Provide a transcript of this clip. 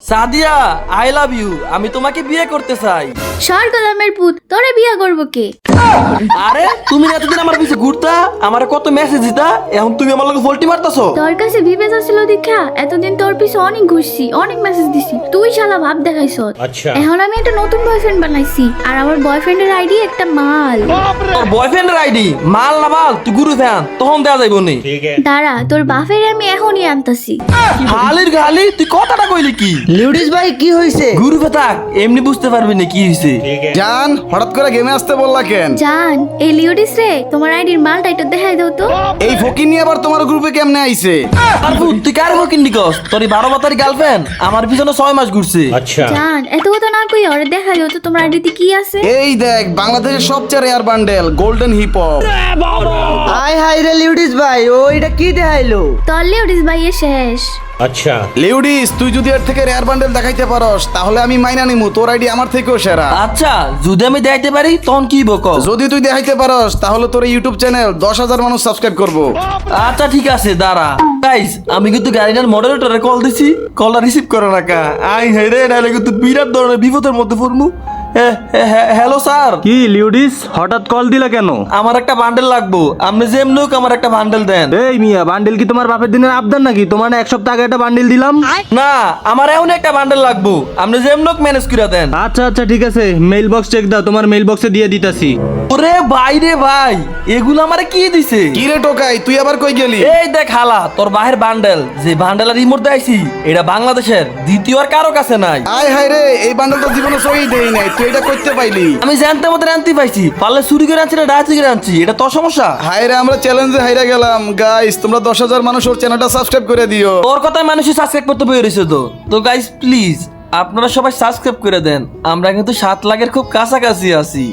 Sadia, I love you. আমি তোমাকে বিয়ে করতে চাই। সর গোলামের পুত, তোরে বিয়া করবো কে? আরে তুমি এতদিন আমার পিছে ঘুরতা, আমার কত মেসেজ দিতা, এখন তুমি আমার লগে ফল্টি মারতাছো। তোর কাছে বিবেচ ছিল দেখা এতদিন তোর পিছে অনেক ঘুরছি, অনেক মেসেজ দিছি, তুই শালা ভাব দেখাইছ। আচ্ছা। এখন আমি একটা নতুন বয়ফ্রেন্ড বানাইছি, আর আমার বয়ফ্রেন্ডের আইডি একটা মাল। তোর বয়ফ্রেন্ডের আইডি মাল না মাল, তুই গুরু ফ্যান, তখন দেয়া যাইব নি। ठीक है। দাঁড়া, তোর বাপের আমি এখনই আনতাছি। হালির গালি, তুই কথাটা কইলি কি? লিউডিস ভাই কি হইছে? গুরু ফেতাক এমনি বুঝতে পারবি না কি হইছে। ठीक है। জান হঠাৎ করে গেমে আসতে বললা কেন? জান, এই লিওডিস রে তোমার আইডির মালটা একটু দেখাই দাও তো। এই ফকির নিয়ে আবার তোমার গ্রুপে কেমনে আইছে? আর ভূত, তুই কার ফকির নিকস? তোর 12 বাতারি গার্লফ্রেন্ড আমার পিছনে 6 মাস ঘুরছে। अच्छा। জান, এত কথা না কই ওরে দেখাই দাও তো তোমার আইডিতে কি আছে। এই দেখ বাংলাদেশের সবচেয়ে rare bundle golden hip hop. আয় হাই রে লিউডিস ভাই, ওইটা কি দেখাইলো? তোর লিওডিস ভাইয়ের শেষ। अच्छा। লিউডিস তুই যদি এর থেকে রেয়ার বান্ডেল দেখাইতে পারস তাহলে আমি মাইনা নিমু, তোর আইডি আমার থেকেও সেরা। আচ্ছা, যদি আমি দেখাইতে পারি তখন কি বক? যদি তুই দেখাইতে পারস তাহলে তোর ইউটিউব চ্যানেল 10,000 মানুষ সাবস্ক্রাইব করবো। আচ্ছা ঠিক আছে, দাঁড়া। গাইস, আমি কিন্তু গাড়িটার মডারেটরে কল দিছি, কলটা রিসিভ করে না কা। আই হাই রে, নাহলে কিন্তু বিরাট ধরনের বিপদের মধ্যে পড়মু। হ্যালো স্যার, কি লিউডিস হঠাৎ কল দিলা কেন? আমার একটা বান্ডেল লাগবো, আপনি যেমনি হোক আমার একটা বান্ডেল দেন। এই মিয়া, বান্ডেল কি তোমার বাপের দিনের আবদার নাকি? তোমার না এক সপ্তাহ আগে একটা বান্ডেল দিলাম। না, আমার এমন একটা বান্ডেল লাগবো, আপনি যেমনি হোক ম্যানেজ করে দেন। আচ্ছা আচ্ছা ঠিক আছে, মেইল বক্স চেক দাও, তোমার মেইল বক্সে দিয়ে দিতাছি। ওরে ভাই রে ভাই, এগুলো আমারে কি দিছে? কি রে টোকাই, তুই আবার কই গেলি? এই দেখ হালা, তোর বাহের বান্ডেল, যে বান্ডেলের রিমোট দেখাইছি, এটা বাংলাদেশের দ্বিতীয় আর কারো কাছে নাই। আয় হাই রে, এই বান্ডেলটা জীবনে সই দেই নাই, তুই এটা করতে পাইলি? আমি জানতে মতো আনতে পাইছি, পারলে চুরি করে আনছি না ডাকাতি করে আনছি, এটা তোর সমস্যা। হাই রে, আমরা চ্যালেঞ্জে হাইরা গেলাম। গাইস তোমরা 10,000 মানুষ ওর চ্যানেলটা সাবস্ক্রাইব করে দিও। তোর কথায় মানুষই সাবস্ক্রাইব করতে বই রয়েছে তো গাইস প্লিজ আপনারা সবাই সাবস্ক্রাইব করে দেন, আমরা কিন্তু 7 লাখের খুব কাছাকাছি আছি।